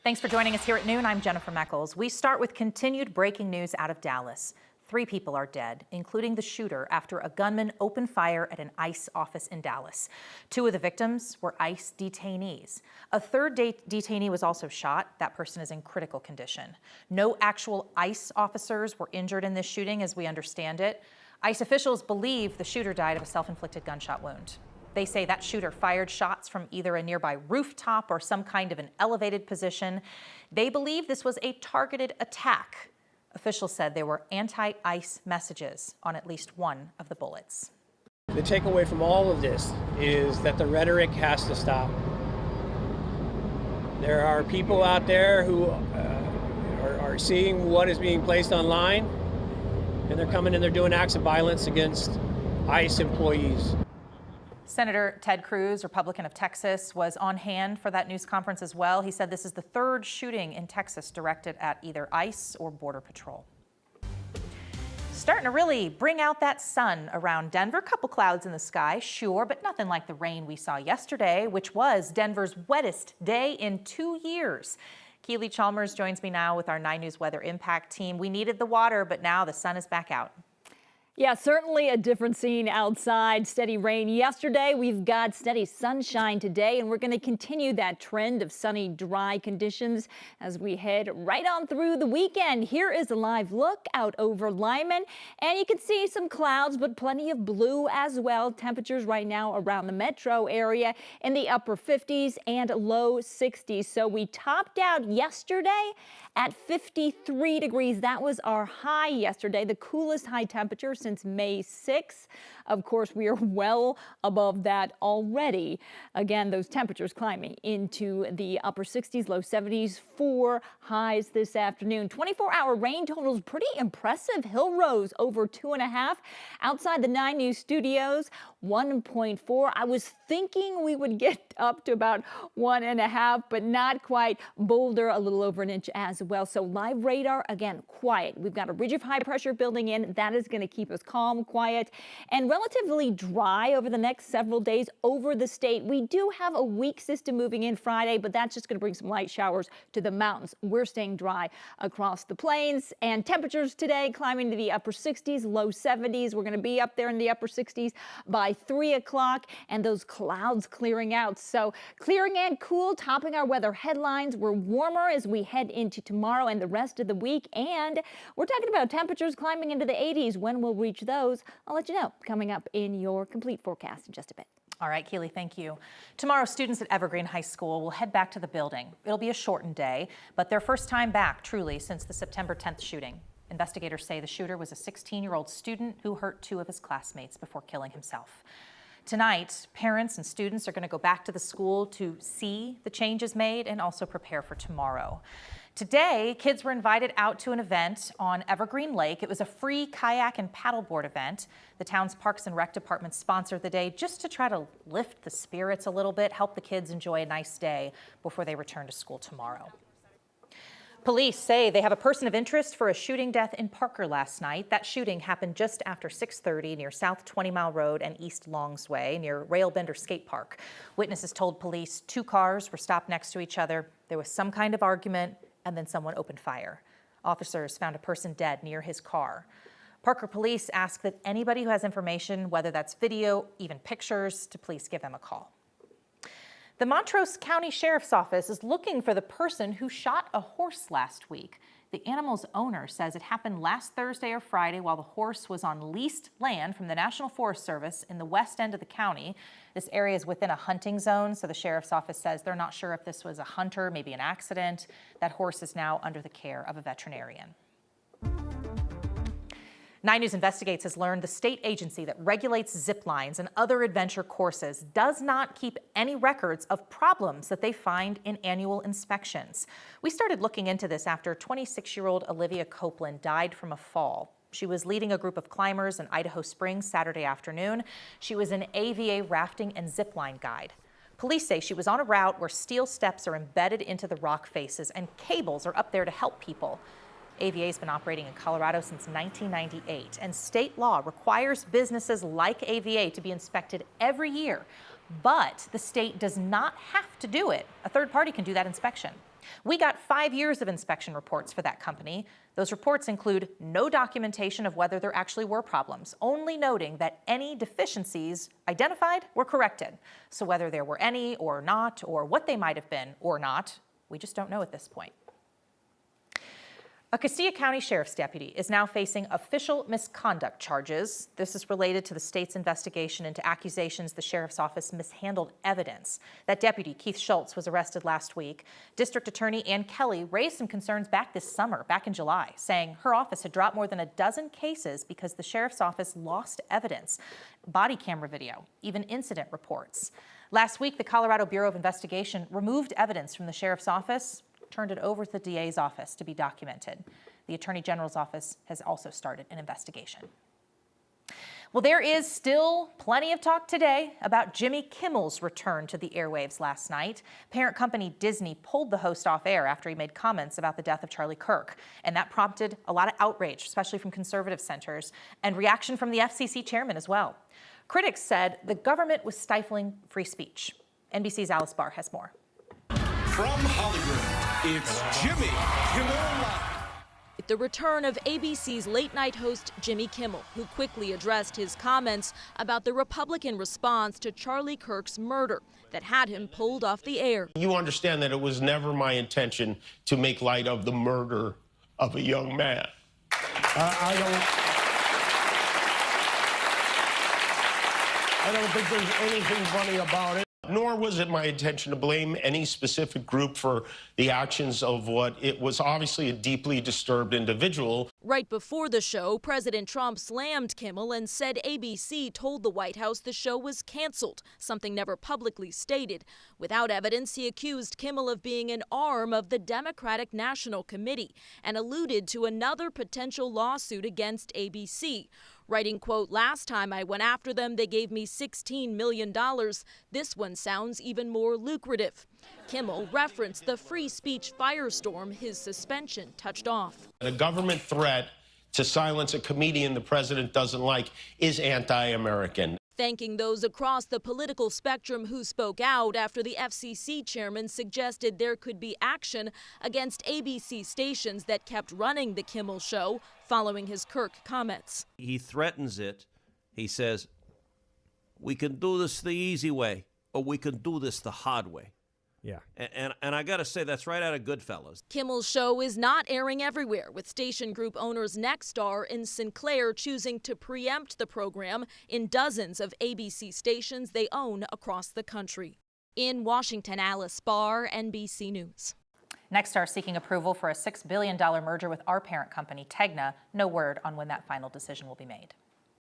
Thanks for joining us here at noon. I'm Jennifer Meckles. We start with continued breaking news out of Dallas. 3 people are dead, including the shooter, after a gunman opened fire at an ICE office in Dallas. 2 of the victims were ICE detainees. A third detainee was also shot. That person is in critical condition. No actual ICE officers were injured in this shooting, as we understand it. ICE officials believe the shooter died of a self-inflicted gunshot wound. They say that shooter fired shots from either a nearby rooftop or some kind of an elevated position. They believe this was a targeted attack. Officials said there were anti-ICE messages on at least one of the bullets. The takeaway from all of this is that the rhetoric has to stop. There are people out there who are seeing what is being placed online, and they're coming and they're doing acts of violence against ICE employees. Senator Ted Cruz, Republican of Texas, was on hand for that news conference as well. He said this is the 3rd shooting in Texas directed at either ICE or Border Patrol. Starting to really bring out that sun around Denver. Couple clouds in the sky, sure, but nothing like the rain we saw yesterday, which was Denver's wettest day in 2 years. Keely Chalmers joins me now with our 9 News Weather Impact team. We needed the water, but now the sun is back out. Yeah, certainly a different scene outside. Steady rain yesterday. We've got steady sunshine today, and we're going to continue that trend of sunny, dry conditions as we head right on through the weekend. Here is a live look out over Lyman, and you can see some clouds, but plenty of blue as well. Temperatures right now around the metro area in the upper 50s and low 60s. So we topped out yesterday at 53 degrees. That was our high yesterday, the coolest high temperature since May 6th. Of course, we are well above that already. Again, those temperatures climbing into the upper 60s, low 70s for highs this afternoon. 24-hour rain totals pretty impressive. Hill Rose over 2.5. Outside the 9 News studios, 1.4. I was thinking we would get up to about 1.5, but not quite. Boulder, a little over an inch as well. So live radar, again, quiet. We've got a ridge of high pressure building in. That is going to keep us calm, quiet, and relatively dry over the next several days over the state. We do have a weak system moving in Friday, but that's just going to bring some light showers to the mountains. We're staying dry across the plains, and temperatures today climbing to the upper 60s, low 70s. We're going to be up there in the upper 60s by 3 o'clock, and those clouds clearing out. So clearing and cool, topping our weather headlines. We're warmer as we head into tomorrow and the rest of the week, and we're talking about temperatures climbing into the 80s. When we'll reach those, I'll let you know coming up in your complete forecast in just a bit. All right, Keely, thank you. Tomorrow, students at Evergreen High School will head back to the building. It'll be a shortened day, but their first time back, truly, since the September 10th shooting. Investigators say the shooter was a 16-year-old student who hurt 2 of his classmates before killing himself. Tonight, parents and students are going to go back to the school to see the changes made and also prepare for tomorrow. Today, kids were invited out to an event on Evergreen Lake. It was a free kayak and paddleboard event. The town's Parks and Rec department sponsored the day just to try to lift the spirits a little bit, help the kids enjoy a nice day before they return to school tomorrow. Police say they have a person of interest for a shooting death in Parker last night. That shooting happened just after 6:30 near South 20 Mile Road and East Longs Way near Railbender Skate Park. Witnesses told police 2 cars were stopped next to each other. There was some kind of argument, and then someone opened fire. Officers found a person dead near his car. Parker police ask that anybody who has information, whether that's video, even pictures, to please give them a call. The Montrose County Sheriff's Office is looking for the person who shot a horse last week. The animal's owner says it happened last Thursday or Friday while the horse was on leased land from the National Forest Service in the west end of the county. This area is within a hunting zone, so the Sheriff's Office says they're not sure if this was a hunter, maybe an accident. That horse is now under the care of a veterinarian. 9 News Investigates has learned the state agency that regulates zip lines and other adventure courses does not keep any records of problems that they find in annual inspections. We started looking into this after 26-year-old Olivia Copeland died from a fall. She was leading a group of climbers in Idaho Springs Saturday afternoon. She was an AVA rafting and zip line guide. Police say she was on a route where steel steps are embedded into the rock faces and cables are up there to help people. AVA has been operating in Colorado since 1998, and state law requires businesses like AVA to be inspected every year. But the state does not have to do it. A third party can do that inspection. We got 5 years of inspection reports for that company. Those reports include no documentation of whether there actually were problems, only noting that any deficiencies identified were corrected. So whether there were any or not, or what they might have been or not, we just don't know at this point. A KUSA County Sheriff's deputy is now facing official misconduct charges. This is related to the state's investigation into accusations the sheriff's office mishandled evidence. That deputy, Keith Schultz, was arrested last week. District Attorney Ann Kelly raised some concerns back this summer, back in July, saying her office had dropped more than a dozen cases because the sheriff's office lost evidence, body camera video, even incident reports. Last week, the Colorado Bureau of Investigation removed evidence from the sheriff's office, turned it over to the DA's office to be documented. The Attorney General's office has also started an investigation. Well, there is still plenty of talk today about Jimmy Kimmel's return to the airwaves last night. Parent company Disney pulled the host off air after he made comments about the death of Charlie Kirk, and that prompted a lot of outrage, especially from conservative centers, and reaction from the FCC chairman as well. Critics said the government was stifling free speech. NBC's Alice Barr has more. From Hollywood, it's Jimmy Kimmel Live. The return of ABC's late-night host Jimmy Kimmel, who quickly addressed his comments about the Republican response to Charlie Kirk's murder that had him pulled off the air. You understand that it was never my intention to make light of the murder of a young man. I don't think there's anything funny about it. Nor was it my intention to blame any specific group for the actions of what it was obviously a deeply disturbed individual. Right before the show, President Trump slammed Kimmel and said ABC told the White House the show was canceled, something never publicly stated. Without evidence, he accused Kimmel of being an arm of the Democratic National Committee and alluded to another potential lawsuit against ABC. Writing, quote, "Last time I went after them, they gave me $16 million. This one sounds even more lucrative." Kimmel referenced the free speech firestorm his suspension touched off. A government threat to silence a comedian the president doesn't like is anti-American. Thanking those across the political spectrum who spoke out after the FCC chairman suggested there could be action against ABC stations that kept running the Kimmel show following his Kirk comments. He threatens it. He says, we can do this the easy way, or we can do this the hard way. Yeah. And I got to say, that's right out of Goodfellas. Kimmel's show is not airing everywhere, with station group owners Nexstar and Sinclair choosing to preempt the program in dozens of ABC stations they own across the country. In Washington, Alice Barr, NBC News. Nexstar seeking approval for a $6 billion merger with our parent company, Tegna. No word on when that final decision will be made.